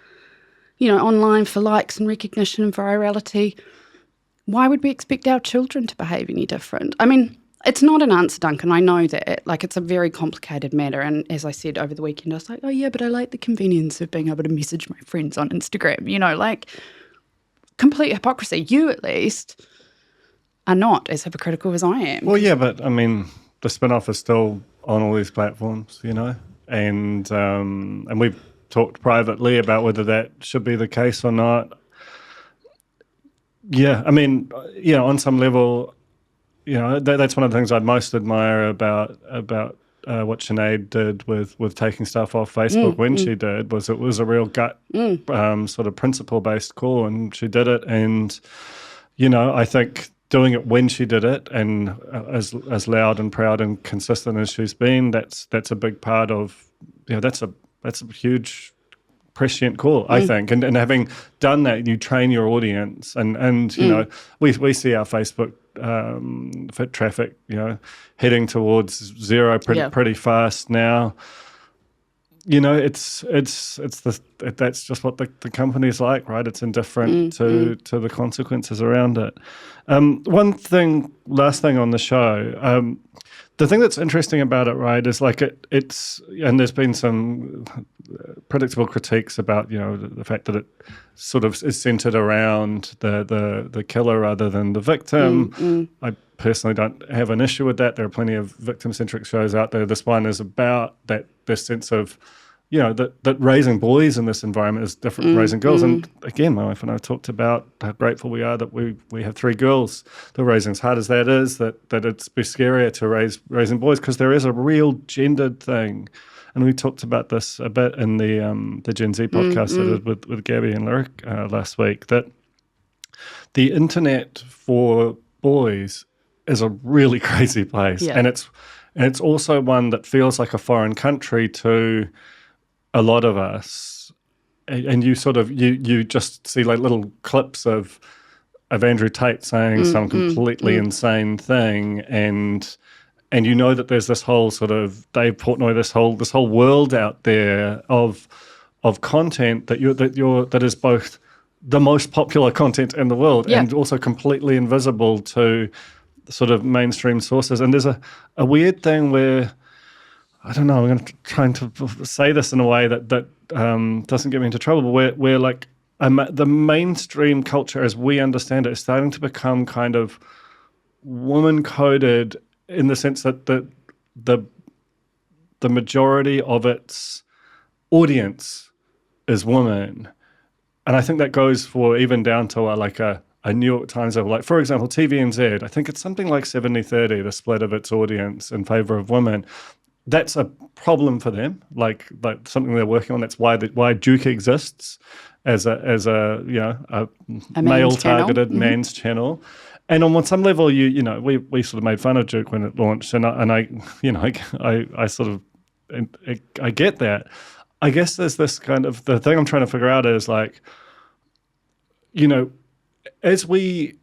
online for likes and recognition and virality, why would we expect our children to behave any different? I mean, it's not an answer, Duncan. I know that. Like, it's a very complicated matter. And as I said over the weekend, I was like, oh, yeah, but I like the convenience of being able to message my friends on Instagram. Like complete hypocrisy. You, at least, are not as hypocritical as I am. Well, yeah, but, I mean, the spin-off is still on all these platforms, and we've talked privately about whether that should be the case or not. Yeah, I mean, on some level, that's one of the things I'd most admire about what Sinead did with taking stuff off Facebook when she did, was it was a real gut sort of principle-based call, and she did it. And, I think doing it when she did it, and as loud and proud and consistent as she's been, that's a big part of, that's a huge prescient call, I think. And having done that, you train your audience, and we see our Facebook foot traffic, heading towards zero pretty fast now. It's that's just what the company's like, right? It's indifferent to the consequences around it. Last thing on the show, the thing that's interesting about it, right, is like it's and there's been some predictable critiques about the fact that it sort of is centered around the killer rather than the victim. I personally don't have an issue with that. There are plenty of victim-centric shows out there. This one is about this sense of that raising boys in this environment is different from raising girls. And again, my wife and I talked about how grateful we are that we have 3 girls. The raising, as hard as that is, that it's be scarier to raising boys, because there is a real gendered thing. And we talked about this a bit in the Gen Z podcast I did with Gabby and Lyric last week, that the internet for boys is a really crazy place. Yeah. And it's also one that feels like a foreign country to a lot of us. And you sort of you just see like little clips of Andrew Tate saying some completely insane thing, and that there's this whole sort of Dave Portnoy, this whole world out there of content that is both the most popular content in the world and also completely invisible to sort of mainstream sources. And there's a weird thing where, I don't know, I'm going to try to say this in a way that doesn't get me into trouble, but where like the mainstream culture as we understand it is starting to become kind of woman-coded, in the sense that the majority of its audience is women. And I think that goes for even down to a New York Times level. Like, for example, TVNZ, I think it's something like 70-30, the split of its audience in favor of women. That's a problem for them, like something they're working on. That's why Duke exists as a male-targeted man's channel. And on some level, we sort of made fun of Duke when it launched, and I sort of I get that. I guess there's this kind of, the thing I'm trying to figure out is like, as we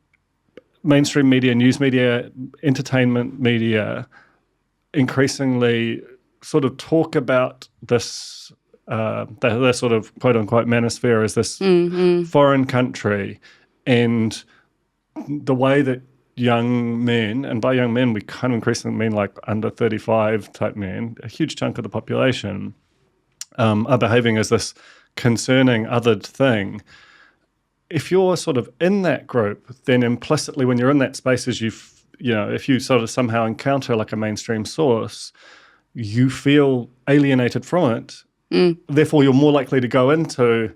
mainstream media, news media, entertainment media increasingly sort of talk about this, the sort of quote-unquote manosphere as this foreign country, and the way that young men, and by young men we kind of increasingly mean like under 35 type men, a huge chunk of the population, are behaving as this concerning othered thing. If you're sort of in that group, then implicitly when you're in that space, as if you sort of somehow encounter like a mainstream source, you feel alienated from it. Therefore, you're more likely to go into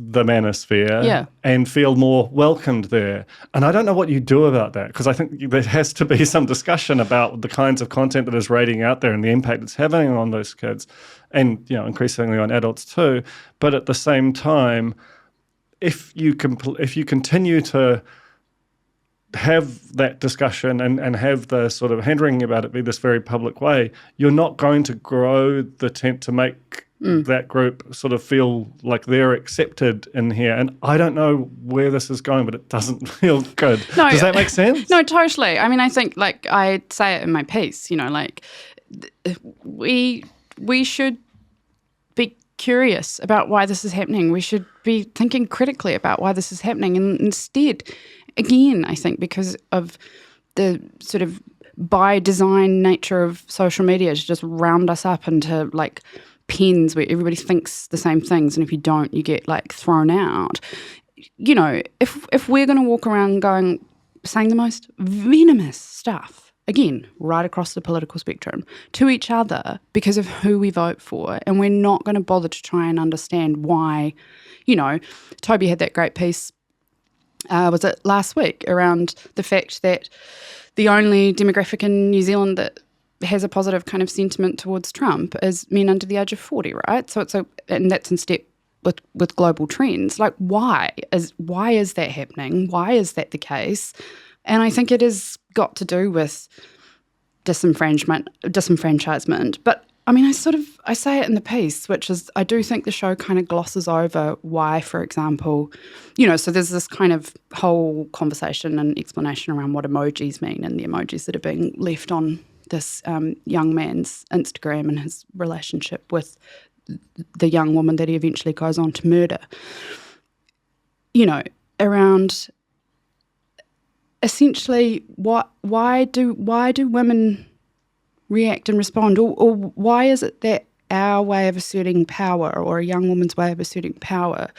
the manosphere and feel more welcomed there. And I don't know what you do about that, because I think there has to be some discussion about the kinds of content that is radiating out there and the impact it's having on those kids, and increasingly on adults too. But at the same time, if you continue to have that discussion and have the sort of hand-wringing about it be this very public way, you're not going to grow the tent to make that group sort of feel like they're accepted in here. And I don't know where this is going, but it doesn't feel good. No, does that make sense? No, totally. I mean, I think, like I say it in my piece, like we should be curious about why this is happening. We should be thinking critically about why this is happening. And instead, again, I think because of the sort of by design nature of social media to just round us up into like pens where everybody thinks the same things, and if you don't, you get like thrown out. If we're going to walk around saying the most venomous stuff, again, right across the political spectrum, to each other because of who we vote for, and we're not going to bother to try and understand why, Toby had that great piece, was it last week, around the fact that the only demographic in New Zealand that has a positive kind of sentiment towards Trump is men under the age of 40, right? So and that's in step with global trends. Like, why is that happening? Why is that the case? And I think it has got to do with disenfranchisement. But I mean, I say it in the piece, which is I do think the show kind of glosses over why, for example, so there's this kind of whole conversation and explanation around what emojis mean and the emojis that are being left on this young man's Instagram and his relationship with the young woman that he eventually goes on to murder. Around essentially why do women react and respond, or why is it that our way of asserting power, or a young woman's way of asserting power,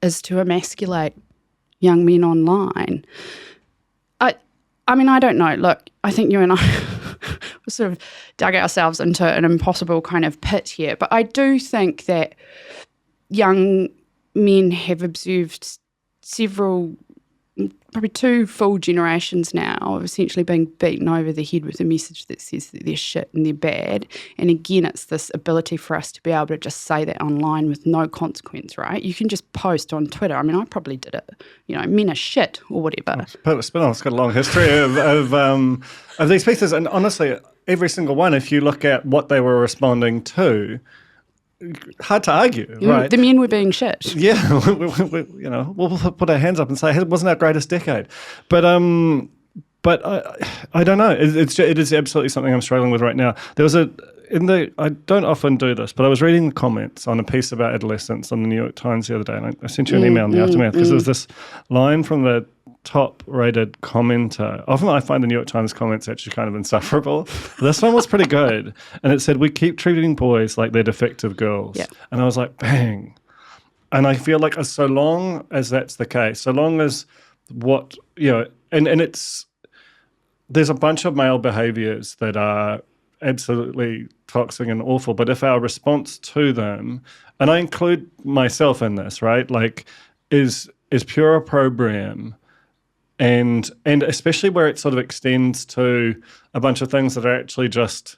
is to emasculate young men online? I mean, I don't know. Look, I think you and I sort of dug ourselves into an impossible kind of pit here. But I do think that young men have observed probably 2 full generations now of essentially being beaten over the head with a message that says that they're shit and they're bad. And again, it's this ability for us to be able to just say that online with no consequence, right? You can just post on Twitter. I mean, I probably did it. Men are shit or whatever. Spin-off's got a long history of these pieces. And honestly, every single one, if you look at what they were responding to, hard to argue, right? The men were being shit. Yeah, we'll put our hands up and say it wasn't our greatest decade. But I don't know. It is absolutely something I'm struggling with right now. There was I don't often do this, but I was reading the comments on a piece about adolescence on the New York Times the other day, and I sent you an email in the aftermath because there was this line from the top-rated commenter. Often I find the New York Times comments actually kind of insufferable. This one was pretty good. And it said, "We keep treating boys like they're defective girls." Yeah. And I was like, bang. And I feel like so long as that's the case, so long as there's a bunch of male behaviors that are absolutely toxic and awful, but if our response to them, and I include myself in this, right, like is pure opprobrium, and especially where it sort of extends to a bunch of things that are actually just,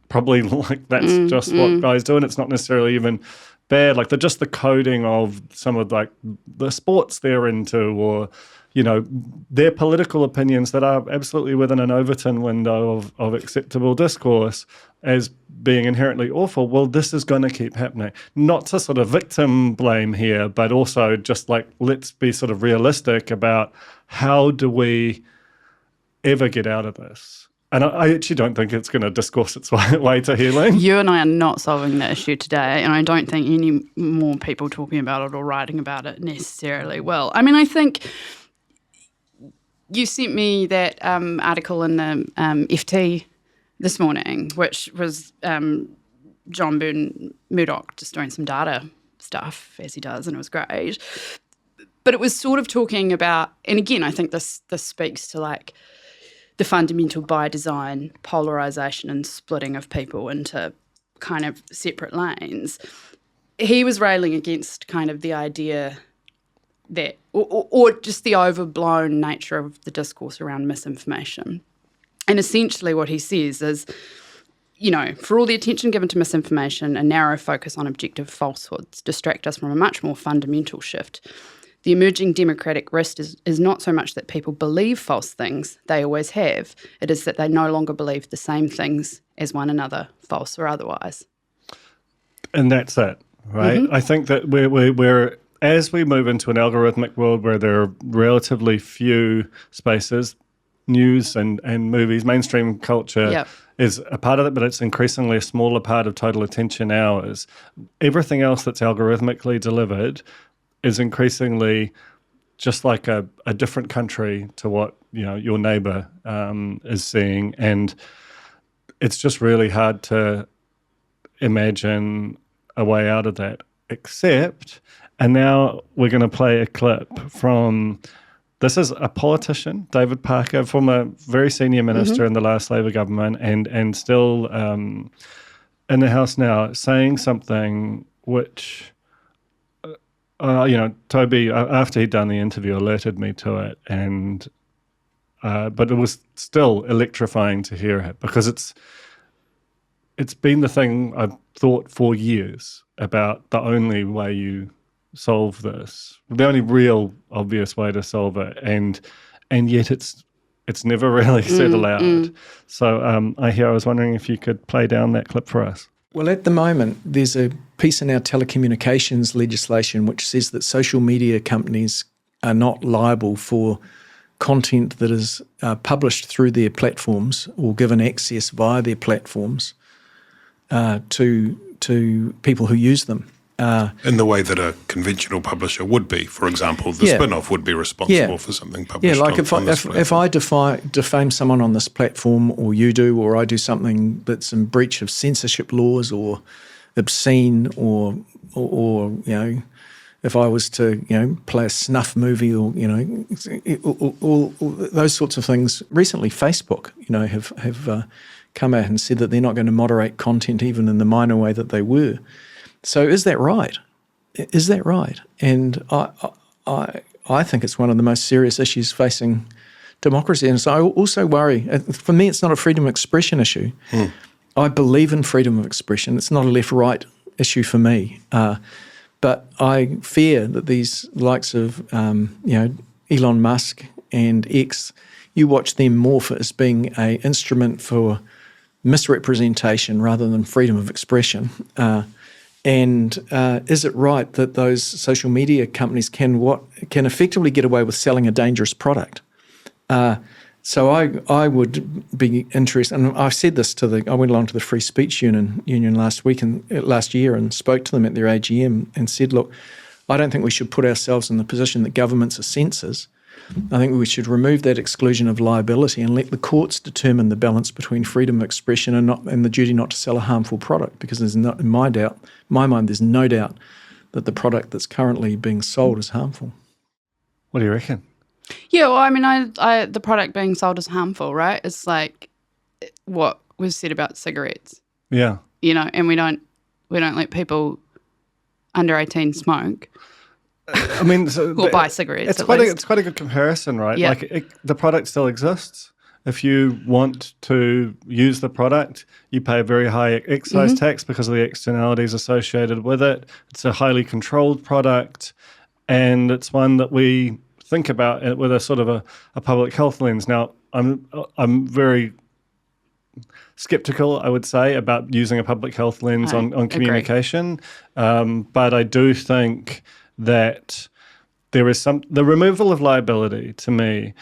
probably like that's just what guys do, and it's not necessarily even bad. Like just the coding of some of like the sports they're into, or their political opinions that are absolutely within an Overton window of acceptable discourse as being inherently awful, well, this is going to keep happening. Not to sort of victim blame here, but also just like, let's be sort of realistic about how do we ever get out of this? And I actually don't think it's going to discourse its way to healing. You and I are not solving the issue today, and I don't think any more people talking about it or writing about it necessarily will. I mean, I think you sent me that article in the FT this morning, which was John Murdoch just doing some data stuff, as he does, and it was great. But it was sort of talking about, and again, I think this speaks to like the fundamental by design polarisation and splitting of people into kind of separate lanes. He was railing against kind of the idea that, or just the overblown nature of the discourse around misinformation. And essentially what he says is, for all the attention given to misinformation, a narrow focus on objective falsehoods distract us from a much more fundamental shift. The emerging democratic risk is not so much that people believe false things, they always have. It is that they no longer believe the same things as one another, false or otherwise. And that's it, right? Mm-hmm. I think that we're as we move into an algorithmic world where there are relatively few spaces, news and movies, mainstream culture is a part of it, but it's increasingly a smaller part of total attention hours. Everything else that's algorithmically delivered is increasingly just like a different country to what your neighbour is seeing, and it's just really hard to imagine a way out of that. Except, and now we're going to play a clip from. This is a politician, David Parker, former very senior minister in the last Labor government, and still in the House now, saying something which. Toby, after he'd done the interview, alerted me to it, and but it was still electrifying to hear it because it's been the thing I've thought for years about the only way you solve this, the only real obvious way to solve it, and yet it's never really said aloud. So I was wondering if you could play down that clip for us. Well, at the moment, there's a piece in our telecommunications legislation which says that social media companies are not liable for content that is published through their platforms or given access via their platforms to people who use them. In the way that a conventional publisher would be, for example, the spin-off would be responsible for something published. Yeah, like if I defame someone on this platform, or you do, or I do something that's in breach of censorship laws or obscene, or if I was to play a snuff movie, or all those sorts of things. Recently, Facebook have come out and said that they're not going to moderate content even in the minor way that they were. So is that right? Is that right? And I think it's one of the most serious issues facing democracy. And so I also worry, for me, it's not a freedom of expression issue. I believe in freedom of expression. It's not a left-right issue for me. But I fear that these likes of, Elon Musk and X, you watch them morph as being an instrument for misrepresentation rather than freedom of expression. And is it right that those social media companies can effectively get away with selling a dangerous product? So I would be interested, and I said this I went along to the Free Speech Union last year and spoke to them at their AGM and said, look, I don't think we should put ourselves in the position that governments are censors. I think we should remove that exclusion of liability and let the courts determine the balance between freedom of expression and the duty not to sell a harmful product, because in my mind, there's no doubt that the product that's currently being sold is harmful. What do you reckon? Yeah, well, I mean, the product being sold is harmful, right? It's like what was said about cigarettes. Yeah. And we don't let people under 18 smoke. I mean, or buy cigarettes. It's quite a good comparison, right? Yeah. Like the product still exists. If you want to use the product, you pay a very high excise tax because of the externalities associated with it. It's a highly controlled product, and it's one that we think about it with a sort of a public health lens. Now, I'm very skeptical, I would say, about using a public health lens on communication. But I do think that there is the removal of liability to me.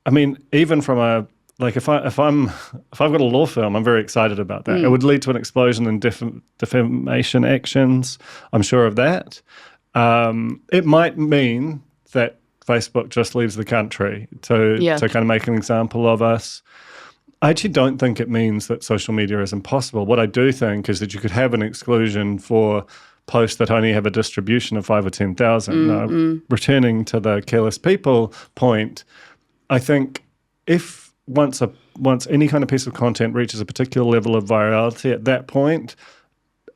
I mean, even from if I've got a law firm, I'm very excited about that. It would lead to an explosion in defamation actions. I'm sure of that. It might mean that Facebook just leaves the country to kind of make an example of us. I actually don't think it means that social media is impossible. What I do think is that you could have an exclusion for posts that only have a distribution of 5 or 10,000. Returning to the Careless People point, I think if once any kind of piece of content reaches a particular level of virality, at that point,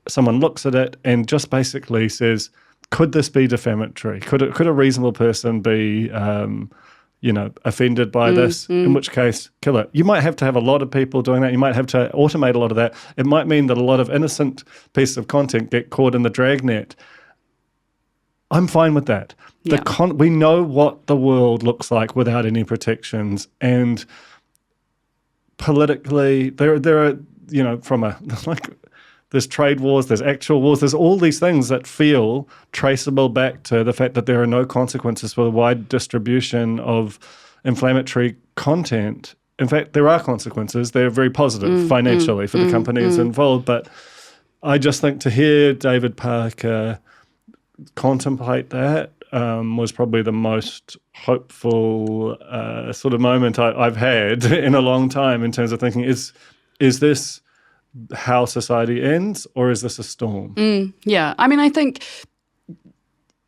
someone looks at it and just basically says, could this be defamatory? Could a reasonable person be offended by this, in which case, kill it. You might have to have a lot of people doing that. You might have to automate a lot of that. It might mean that a lot of innocent pieces of content get caught in the dragnet. I'm fine with that. Yeah. We know what the world looks like without any protections. And politically, there are, there's trade wars, there's actual wars, there's all these things that feel traceable back to the fact that there are no consequences for the wide distribution of inflammatory content. In fact, there are consequences. They're very positive financially for the companies involved. But I just think to hear David Parker contemplate that was probably the most hopeful sort of moment I've had in a long time in terms of thinking, is this how society ends, or is this a storm? Yeah. I mean, I think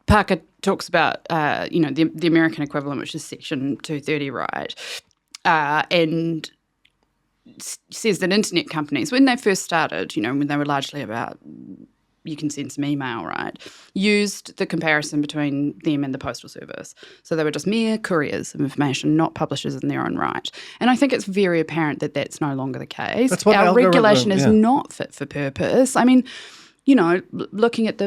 Parker talks about, the American equivalent, which is Section 230, right? And says that internet companies, when they first started, when they were largely about you can send some email, right, used the comparison between them and the Postal Service. So they were just mere couriers of information, not publishers in their own right. And I think it's very apparent that that's no longer the case. That's what our regulation is not fit for purpose. I mean, looking at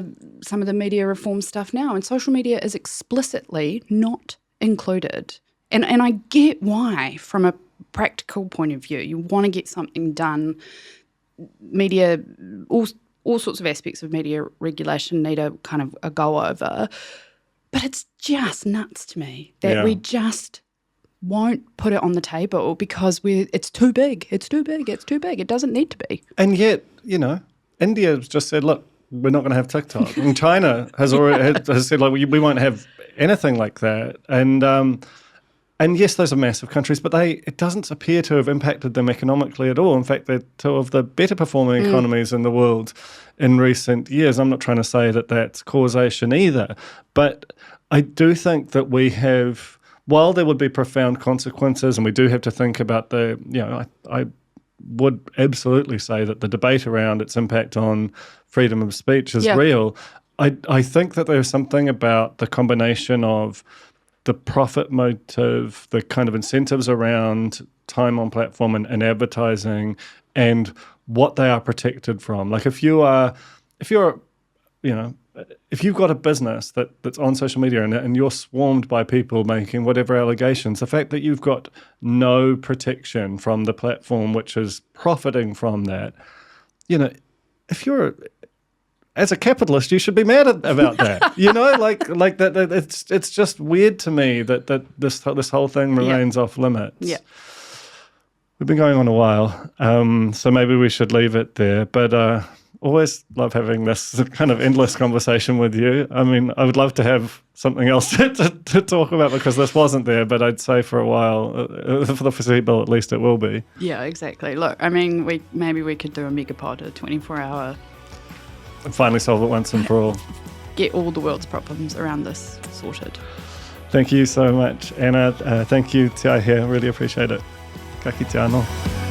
some of the media reform stuff now, and social media is explicitly not included. And I get why, from a practical point of view, you want to get something done. Media, all sorts of aspects of media regulation need a kind of a go-over. But it's just nuts to me that we just won't put it on the table because it's too big. It's too big. It's too big. It doesn't need to be. And yet, India has just said, look, we're not going to have TikTok. And China has already has said, like, we won't have anything like that. And yes, those are massive countries, but it doesn't appear to have impacted them economically at all. In fact, they're two of the better performing economies in the world in recent years. I'm not trying to say that that's causation either, but I do think that we have, while there would be profound consequences, and we do have to think about I would absolutely say that the debate around its impact on freedom of speech is real. I think that there's something about the combination of the profit motive, the kind of incentives around time on platform and advertising, and what they are protected from. Like if you've got a business that's on social media and you're swarmed by people making whatever allegations, the fact that you've got no protection from the platform which is profiting from that, if you're as a capitalist, you should be mad about that. Like that. It's just weird to me that this whole thing remains off limits. Yeah, we've been going on a while, so maybe we should leave it there. But always love having this kind of endless conversation with you. I mean, I would love to have something else to talk about because this wasn't there. But I'd say for a while, for the foreseeable, at least it will be. Yeah, exactly. Look, I mean, we could do a megapod, a 24-hour. And finally solve it once and for all. Get all the world's problems around this sorted. Thank you so much, Anna. Thank you, Te Aihe. Really appreciate it. Ka kite anō.